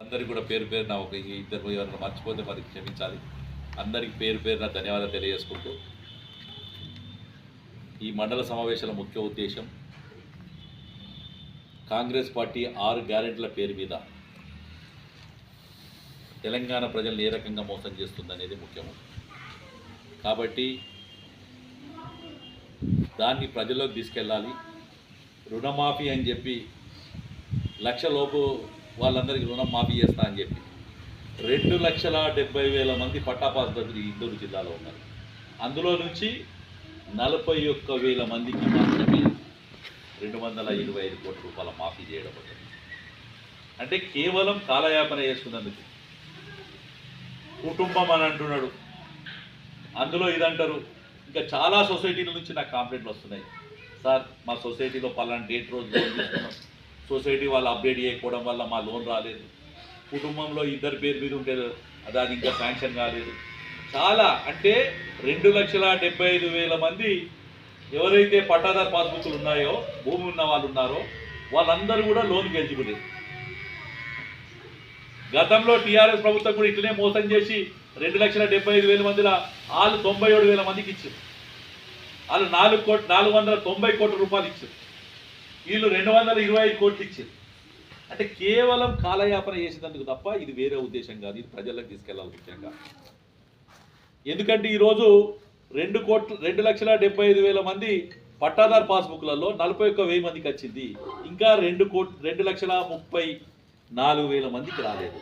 అందరికీ కూడా పేరు పేరున ఒక ఇద్దరు ఎవరైనా మర్చిపోతే మరి క్షమించాలి. అందరికీ పేరు పేరున ధన్యవాదాలు తెలియజేసుకుంటూ ఈ మండల సమావేశాల ముఖ్య ఉద్దేశం కాంగ్రెస్ పార్టీ 6 గ్యారెంటీల పేరు మీద తెలంగాణ ప్రజల్ని ఏ రకంగా మోసం చేస్తుందనేది ముఖ్యము. కాబట్టి దాన్ని ప్రజల్లోకి తీసుకెళ్ళాలి. రుణమాఫీ అని చెప్పి 1,00,000 లోపు వాళ్ళందరికీ రుణం మాఫీ చేస్తా అని చెప్పి 2,70,000 మంది పట్టాపాసుదారులు ఇందూరు జిల్లాలో ఉన్నారు. అందులో నుంచి 41,000 మందికి మాత్రమే 225 కోట్ల రూపాయల మాఫీ చేయడం అవుతుంది. అంటే కేవలం కాలయాపన చేసుకున్నందుకు కుటుంబం అని అంటున్నాడు, అందులో ఇదంటారు. ఇంకా చాలా సొసైటీల నుంచి నాకు కంప్లైంట్లు వస్తున్నాయి. సార్ మా సొసైటీలో పలానా డేట్ రోజు లోన్ తీసుకున్నాం, సొసైటీ వాళ్ళు అప్డేట్ చేయకపోవడం వల్ల మా లోన్ రాలేదు, కుటుంబంలో ఇద్దరు పేరు మీద ఉంటే అది ఇంకా శాంక్షన్ కాలేదు. చాలా అంటే 2,75,000 మంది ఎవరైతే పట్టాదారు పాస్బుక్లు ఉన్నాయో, భూమి ఉన్న వాళ్ళు ఉన్నారో వాళ్ళందరూ కూడా లోన్కి ఎలిజిబుల్. గతంలో టీఆర్ఎస్ ప్రభుత్వం కూడా ఇట్లనే మోసం చేసి 2,75,000 మందిలో వాళ్ళు 97,000 మందికి ఇచ్చారు. వాళ్ళు 490 కోట్ల రూపాయలు ఇచ్చారు, వీళ్ళు 225 కోట్లు ఇచ్చారు. అంటే కేవలం కాలయాపన చేసేందుకు తప్ప ఇది వేరే ఉద్దేశం కాదు. ఇది ప్రజలకు తీసుకెళ్లాలి ముఖ్యంగా. ఎందుకంటే ఈరోజు 2,75,000 మంది పట్టాదారు పాస్బుక్లలో 41,000 మందికి వచ్చింది, ఇంకా 2,34,000 మందికి రాలేదు.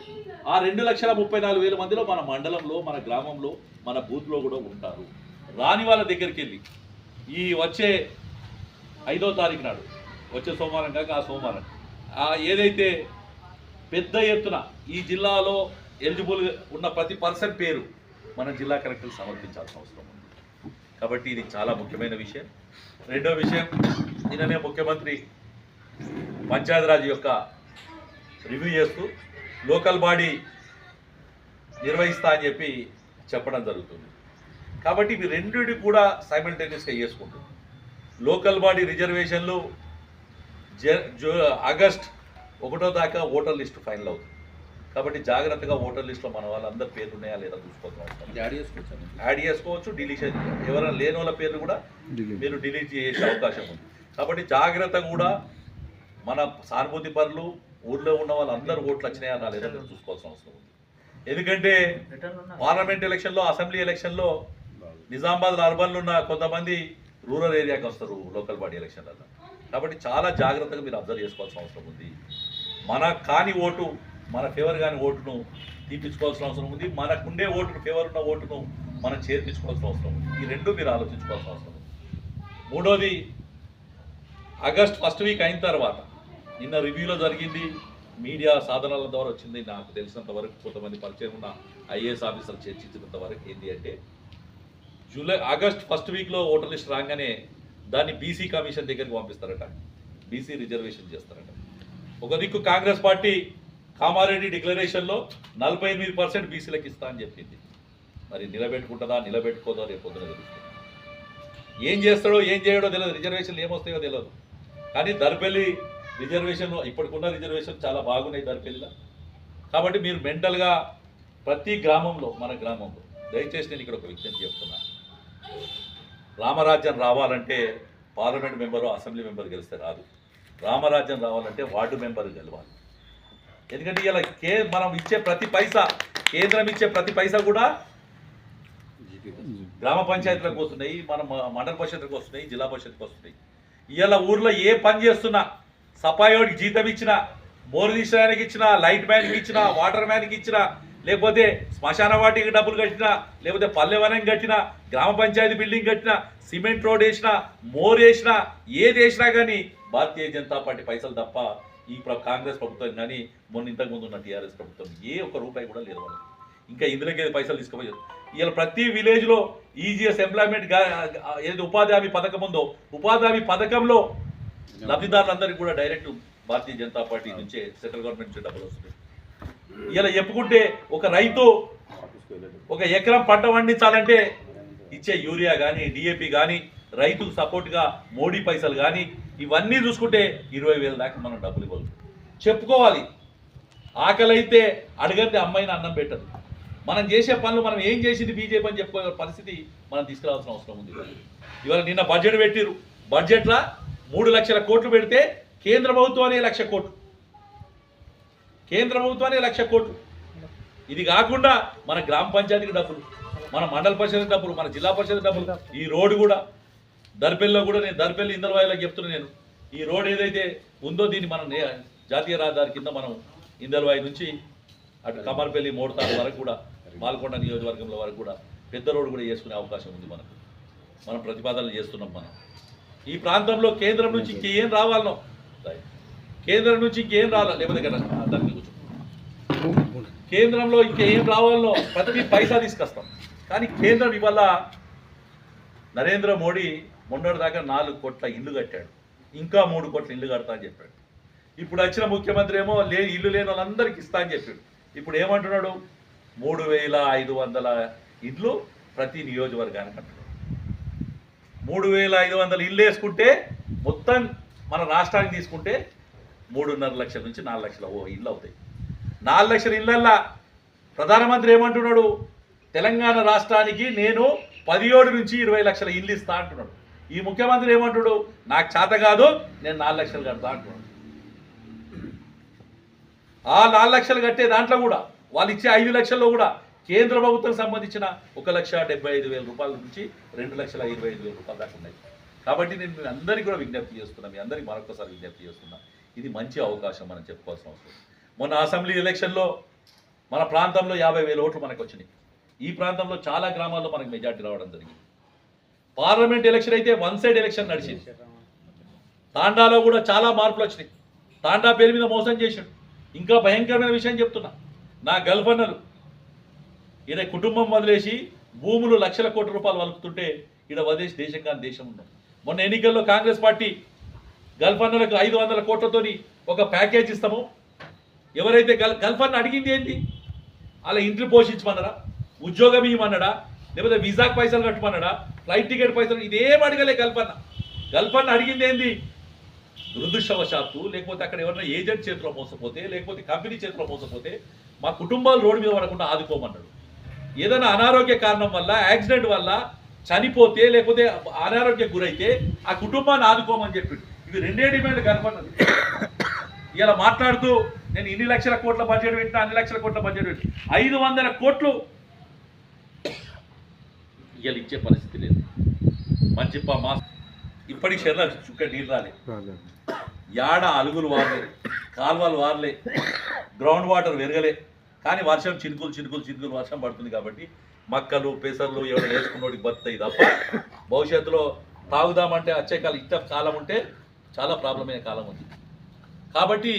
ఆ 2,34,000 మందిలో మన మండలంలో, మన గ్రామంలో, మన బూత్లో కూడా ఉంటారు. రాని వాళ్ళ దగ్గరికి వెళ్ళి ఈ వచ్చే 5వ తారీఖు నాడు, వచ్చే సోమవారం కాక ఆ సోమవారం ఏదైతే పెద్ద ఎత్తున ఈ జిల్లాలో ఎలిజిబుల్ ఉన్న ప్రతి పర్సన్ పేరు మన జిల్లా కలెక్టర్కి సమర్పించాల్సిన అవసరం ఉంది. కాబట్టి ఇది చాలా ముఖ్యమైన విషయం. రెండో విషయం, నిన్ననే ముఖ్యమంత్రి పంచాయతీరాజ్ యొక్క రివ్యూ చేస్తూ లోకల్ బాడీ నిర్వహిస్తా అని చెప్పి చెప్పడం జరుగుతుంది. కాబట్టి ఇవి రెండింటి కూడా సైమల్టేనియస్గా చేసుకుంటుంది. లోకల్ బాడీ రిజర్వేషన్లు ఆగస్ట్ 1 దాకా ఓటర్ లిస్టు ఫైనల్ అవుతుంది. కాబట్టి జాగ్రత్తగా ఓటర్ లిస్టులో మన వాళ్ళందరి పేర్లు ఉన్నాయా లేదా చూసుకోవాల్సిన యాడ్ చేసుకోవచ్చు. డిలీషన్ ఎవరైనా లేని వాళ్ళ పేర్లు కూడా మీరు డిలీట్ చేసే అవకాశం ఉంది. కాబట్టి జాగ్రత్త కూడా మన సానుభూతి పరులు ఊర్లో ఉన్న వాళ్ళందరూ ఓట్లు వచ్చినాయా లేదా చూసుకోవాల్సిన అవసరం ఉంది. ఎందుకంటే పార్లమెంట్ ఎలక్షన్లో, అసెంబ్లీ ఎలక్షన్లో నిజామాబాద్ అర్బన్లో ఉన్న కొంతమంది రూరల్ ఏరియాకి వస్తారు లోకల్ బాడీ ఎలక్షన్లలో. కాబట్టి చాలా జాగ్రత్తగా మీరు అబ్జర్వ్ చేసుకోవాల్సిన అవసరం ఉంది. మన కాని ఓటు, మన ఫేవర్ కాని ఓటును తీపించుకోవాల్సిన అవసరం ఉంది. మనకుండే ఓటును, ఫేవర్ ఉన్న ఓటును మనం చేర్పించుకోవాల్సిన అవసరం ఉంది. ఈ రెండు మీరు ఆలోచించుకోవాల్సిన అవసరం ఉంది. మూడోది, ఆగస్ట్ ఫస్ట్ వీక్ అయిన తర్వాత నిన్న రివ్యూలో జరిగింది, మీడియా సాధనాల ద్వారా వచ్చింది. నాకు తెలిసినంత వరకు కొంతమంది పరిచయం ఉన్న ఐఏఎస్ ఆఫీసర్ చర్చించినంత వరకు ఏంటి అంటే, ఆగస్ట్ ఫస్ట్ వీక్లో ఓటర్ లిస్ట్ రాగానే దాన్ని బీసీ కమిషన్ దగ్గరికి పంపిస్తారట, బీసీ రిజర్వేషన్ చేస్తారట. ఒక దిక్కు కాంగ్రెస్ పార్టీ కామారెడ్డి డిక్లరేషన్లో 48% బీసీలకు ఇస్తా అని చెప్పింది. మరి నిలబెట్టుకుంటుందా, నిలబెట్టుకోదో రేపు పొద్దున తెలుస్తుంది. ఏం చేస్తాడో ఏం చేయడో తెలియదు, రిజర్వేషన్లు ఏమొస్తాయో తెలియదు. కానీ దర్పల్లి రిజర్వేషన్, ఇప్పటికున్న రిజర్వేషన్ చాలా బాగున్నాయి దర్పల్లిలో. కాబట్టి మీరు మెంటల్గా ప్రతి గ్రామంలో, మన గ్రామంలో దయచేసి నేను ఇక్కడ ఒక విజ్ఞప్తి చెప్తున్నా, రామరాజ్యం రావాలంటే పార్లమెంట్ మెంబరు, అసెంబ్లీ మెంబర్ గెలిస్తే రాదు. రామరాజ్యం రావాలంటే వార్డు మెంబర్ గెలవాలి. ఎందుకంటే ఇలా మనం ఇచ్చే ప్రతి పైసా, కేంద్రం ఇచ్చే ప్రతి పైసా కూడా గ్రామ పంచాయతీలకు వస్తున్నాయి, మన మండల పరిషత్లకు వస్తున్నాయి, జిల్లా పరిషత్కి వస్తున్నాయి. ఇవాళ ఊర్లో ఏ పని చేస్తున్నా, సఫాయోడికి జీతం ఇచ్చినా, మోరు తీసడానికి ఇచ్చినా, లైట్ మ్యాన్కి ఇచ్చినా, వాటర్ మ్యాన్కి ఇచ్చినా, లేకపోతే శ్మశాన వాటికి డబ్బులు కట్టినా, లేకపోతే పల్లెవనం కట్టినా, గ్రామ పంచాయతీ బిల్డింగ్ కట్టినా, సిమెంట్ రోడ్ వేసినా, మోర్ వేసినా, ఏది వేసినా కానీ భారతీయ జనతా పార్టీ పైసలు తప్ప ఈ కాంగ్రెస్ ప్రభుత్వం కానీ మొన్న ఇంతకుముందు ఉన్న టీఆర్ఎస్ ప్రభుత్వం ఏ ఒక్క రూపాయి కూడా లేదు వాళ్ళకి. ఇంకా ఇందులోకి పైసలు తీసుకుపోయారు. ఇలా ప్రతి విలేజ్లో ఈజీఎస్ ఎంప్లాయ్మెంట్ ఏది ఉపాధి హామీ పథకం ఉందో, ఉపాధి హామీ పథకంలో లబ్ధిదారులందరికీ కూడా డైరెక్ట్ భారతీయ జనతా పార్టీ నుంచే, సెంట్రల్ గవర్నమెంట్ నుంచి డబ్బులు వస్తున్నాయి. ఇలా చెప్పుకుంటే ఒక రైతు ఒక ఎకరం పంట పండించాలంటే ఇచ్చే యూరియా కానీ, డిఏపి కానీ, రైతుకు సపోర్ట్గా మోడీ పైసలు కానీ ఇవన్నీ చూసుకుంటే 20,000 దాకా మనం డబ్బులు ఇవ్వాలి. చెప్పుకోవాలి, ఆకలి అయితే అడగండి అమ్మాయిని అన్నం పెట్టదు. మనం చేసే పనులు మనం ఏం చేసింది బీజేపీ అని చెప్పుకోవాల్సిన పరిస్థితి మనం తీసుకురావాల్సిన అవసరం ఉంది. ఇవాళ నిన్న బడ్జెట్ పెట్టిరు, బడ్జెట్లో 3 లక్షల కోట్లు పెడితే కేంద్ర ప్రభుత్వాన్ని 1 లక్ష కోట్లు, కేంద్ర ప్రభుత్వాన్ని 1 లక్ష కోట్లు. ఇది కాకుండా మన గ్రామ పంచాయతీకి డబ్బులు, మన మండల పరిషత్ డబ్బులు, మన జిల్లా పరిషత్ డబ్బులు, ఈ రోడ్డు కూడా దర్పల్లిలో కూడా నేను దర్పల్లి ఇందల్వాయిలోకి చెప్తున్నా నేను, ఈ రోడ్ ఏదైతే ఉందో దీన్ని మనం జాతీయ రహదారి కింద మనం ఇందల్వాయి నుంచి అటు కమర్పల్లి మోడతాడు వరకు కూడా పాల్కొండ నియోజకవర్గంలో వరకు కూడా పెద్ద రోడ్డు కూడా చేసుకునే అవకాశం ఉంది మనకు. మనం ప్రతిపాదనలు చేస్తున్నాం. మనం ఈ ప్రాంతంలో కేంద్రం నుంచి ఇంకేం రావాలనో, కేంద్రం నుంచి ఇంకేం రావాలో, లేకపోతే కదా దానికి కూర్చో, కేంద్రంలో ఇంకేం రావాలనో ప్రతి పైసా తీసుకొస్తాం. కానీ కేంద్రం ఇవాళ నరేంద్ర మోడీ మొన్నటి దాకా 4 కోట్ల ఇల్లు కట్టాడు, ఇంకా 3 కోట్ల ఇల్లు కడతా అని చెప్పాడు. ఇప్పుడు వచ్చిన ముఖ్యమంత్రి ఏమో ఇల్లు లేని వాళ్ళందరికీ ఇస్తా అని చెప్పాడు. ఇప్పుడు ఏమంటున్నాడు, 3500 ఇళ్ళు ప్రతి నియోజకవర్గానికి అంటున్నాడు. 3500 ఇల్లు వేసుకుంటే మొత్తం మన రాష్ట్రానికి తీసుకుంటే 3.5 లక్షల నుంచి 4 లక్షల ఇళ్ళు అవుతాయి. 4 లక్షల ఇళ్ళల్లా ప్రధానమంత్రి ఏమంటున్నాడు, తెలంగాణ రాష్ట్రానికి నేను 17 నుంచి 20 లక్షల ఇల్లు ఇస్తా అంటున్నాడు. ఈ ముఖ్యమంత్రి ఏమంటున్నాడు, నాకు చేత కాదు, నేను 4 లక్షలు కడతా అంటున్నాడు. ఆ 4 లక్షలు కట్టే దాంట్లో కూడా వాళ్ళు ఇచ్చే 5 లక్షల్లో కూడా కేంద్ర ప్రభుత్వం సంబంధించిన 1,75,000 రూపాయల నుంచి 2,25,000 రూపాయల దాకా ఉన్నాయి. కాబట్టి నేను మీ అందరికీ కూడా విజ్ఞప్తి చేస్తున్నాను, మీ అందరికీ మరొకసారి విజ్ఞప్తి చేస్తున్నా, ఇది మంచి అవకాశం మనం చెప్పుకోవాల్సిన అవసరం. మొన్న అసెంబ్లీ ఎలక్షన్లో మన ప్రాంతంలో 50,000 ఓట్లు మనకు వచ్చినాయి. ఈ ప్రాంతంలో చాలా గ్రామాల్లో మనకు మెజార్టీ రావడం జరిగింది. పార్లమెంట్ ఎలక్షన్ అయితే 1 సైడ్ ఎలక్షన్ నడిచింది. తాండాలో కూడా చాలా మార్పులు వచ్చినాయి. తాండా పేరు మీద మోసం చేశాడు. ఇంకా భయంకరమైన విషయం చెప్తున్నా, నా గల్ఫన్నలు ఈయన కుటుంబం వదిలేసి భూములు లక్షల కోట్ల రూపాయలు వలుపుతుంటే ఈడ వదిలేసి దేశం కాని దేశం ఉన్నాం. మొన్న ఎన్నికల్లో కాంగ్రెస్ పార్టీ గల్ఫన్నలకు 500 కోట్లతోని ఒక ప్యాకేజ్ ఇస్తాము. ఎవరైతే గల్ఫన్న అడిగింది ఏంటి, అలా ఇంట్లో పోషించమన్నారా, ఉద్యోగం ఇవ్వమన్నాడా, లేకపోతే వీసాకు పైసలు కట్టమన్నాడా, ఫ్లైట్ టికెట్ పైసలు, ఇదేం అడగలే గల్ఫన్న. గల్ఫన్న అడిగింది ఏంది, దురదృష్టవశాత్తు లేకపోతే అక్కడ ఎవరైనా ఏజెంట్ చేతిలో మోసపోతే, లేకపోతే కంపెనీ చేతిలో మోసపోతే మా కుటుంబాలు రోడ్డు మీద పడకుండా ఆదుకోమన్నాడు. ఏదైనా అనారోగ్య కారణం వల్ల, యాక్సిడెంట్ వల్ల చనిపోతే, లేకపోతే అనారోగ్యం గురైతే ఆ కుటుంబాన్ని ఆదుకోమని చెప్పిండు. ఇవి 2 డిమాండ్లు కనపడినది. ఇలా మాట్లాడుతూ నేను ఇన్ని లక్షల కోట్ల బడ్జెట్ పెట్టినా, అన్ని లక్షల కోట్ల బడ్జెట్ పెట్టి 500 కోట్లు ఇవాళ ఇచ్చే పరిస్థితి లేదు. మంచి మా ఇప్పటికి షెర్ల చుక్క నీళ్ళు రాలే, యాడ అలుగులు వారలే, కాలువలు వారలే, గ్రౌండ్ వాటర్ పెరగలే. కానీ వర్షం చినుకులు వర్షం పడుతుంది కాబట్టి మక్కలు పెసర్లు ఎవరు వేసుకున్నోడికి బతాయి తప్ప భవిష్యత్తులో తాగుదామంటే వచ్చే కాలం ఉంటే చాలా ప్రాబ్లం అయిన కాలం ఉంది. కాబట్టి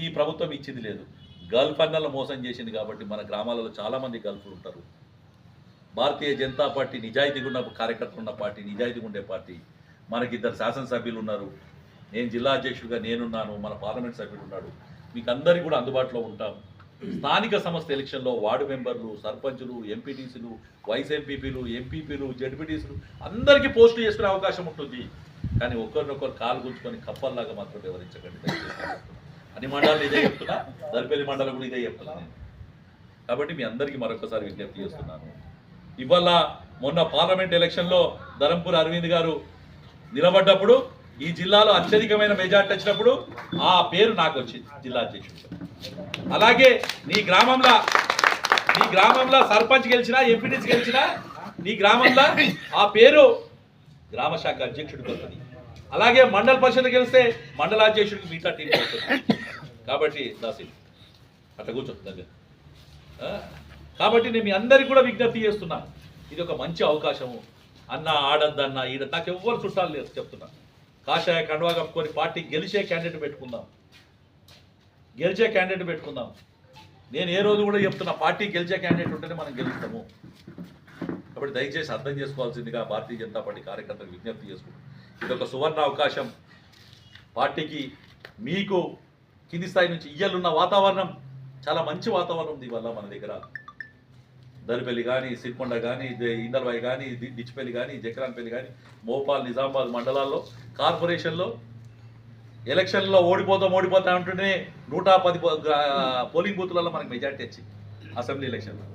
ఈ ప్రభుత్వం ఇచ్చింది లేదు. గల్ఫ్ అన్నలు మోసం చేసింది కాబట్టి మన గ్రామాలలో చాలామంది గల్ఫ్లు ఉంటారు. భారతీయ జనతా పార్టీ నిజాయితీగా ఉన్న కార్యకర్తలు ఉన్న పార్టీ, నిజాయితీగా ఉండే పార్టీ. మనకి 2 శాసనసభ్యులు ఉన్నారు, నేను జిల్లా అధ్యక్షుడిగా నేనున్నాను, మన పార్లమెంట్ సభ్యుడు ఉన్నాడు. మీకు అందరికీ కూడా అందుబాటులో ఉంటాం. స్థానిక సంస్థ ఎలక్షన్లో వార్డు మెంబర్లు, సర్పంచులు, ఎంపీటీసీలు, వైస్ ఎంపీపీలు, ఎంపీపీలు, జడ్పీటీసీలు అందరికీ పోస్టులు చేసుకునే అవకాశం ఉంటుంది. కానీ ఒకరినొకరు కాలు గుంచుకొని కప్పల్లాగా మాత్రం వివరించకండి. అన్ని మండలాలు ఇదే చెప్తున్నా, దర్పల్లి మండలం కూడా ఇదే చెప్తున్నా నేను. కాబట్టి మీ అందరికీ మరొకసారి విజ్ఞప్తి చేస్తున్నాను. ఇవాళ మొన్న పార్లమెంట్ ఎలక్షన్లో ధరంపూర్ అరవింద్ గారు నిలబడ్డప్పుడు ఈ జిల్లాలో అత్యధికమైన మెజార్టీ వచ్చినప్పుడు ఆ పేరు నాకు వచ్చింది జిల్లా అధ్యక్షుడు. అలాగే నీ గ్రామంలో సర్పంచ్ గెలిచినా, ఎంపీటీసీ గెలిచినా నీ గ్రామంలో ఆ పేరు గ్రామ శాఖ అధ్యక్షుడికి వస్తుంది. అలాగే మండల పరిషత్ గెలిస్తే మండలాధ్యక్షుడికి మిగతా టీం వస్తుంది. కాబట్టి దాసి అట్లా కూర్చోండి దగ్గర. కాబట్టి నేను మీ అందరికీ కూడా విజ్ఞప్తి చేస్తున్నా, ఇది ఒక మంచి అవకాశము. అన్న ఆడద్దన్న ఈడ నాకు ఎవ్వరు చుట్టాలు లేదు చెప్తున్నా. కాషాయ కండువా కప్పుకొని పార్టీ గెలిచే క్యాండిడేట్ పెట్టుకుందాం. నేను ఏ రోజు కూడా చెప్తున్నా, పార్టీ గెలిచే క్యాండిడేట్ ఉంటేనే మనం గెలుస్తాము. కాబట్టి దయచేసి అర్థం చేసుకోవాల్సిందిగా భారతీయ జనతా పార్టీ కార్యకర్తలకు విజ్ఞప్తి చేసుకుంటాం. ఇది ఒక సువర్ణ అవకాశం పార్టీకి. మీకు కింది స్థాయి నుంచి ఇయ్యలున్న వాతావరణం చాలా మంచి వాతావరణం ఉంది ఇవాళ మన దగ్గర. దర్పల్లి కానీ, సిరికొండ కానీ, ఇందల్వాయి కానీ, డిచ్పల్లి కానీ, జక్రాన్పల్లి కానీ, మోపాల్, నిజామాబాద్ మండలాల్లో కార్పొరేషన్లో ఎలక్షన్లో ఓడిపోతా ఉంటేనే 110 పోలింగ్ బూత్లలో మనకి మెజార్టీ వచ్చింది అసెంబ్లీ ఎలక్షన్లో.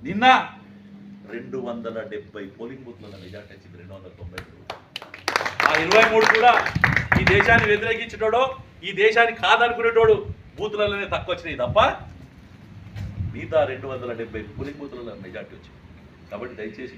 నిన్న 270 పోలింగ్ బూత్లలో మెజార్టీ వచ్చింది, 290. ఆ 23 కూడా ఈ దేశాన్ని వ్యతిరేకించేటోడో ఈ దేశాన్ని కాదనుకునేటోడు బూత్లలోనే తక్కువ వచ్చినాయి తప్ప మిగతా 270 పోలింగ్ బూత్లలో మెజార్టీ వచ్చింది. కాబట్టి దయచేసి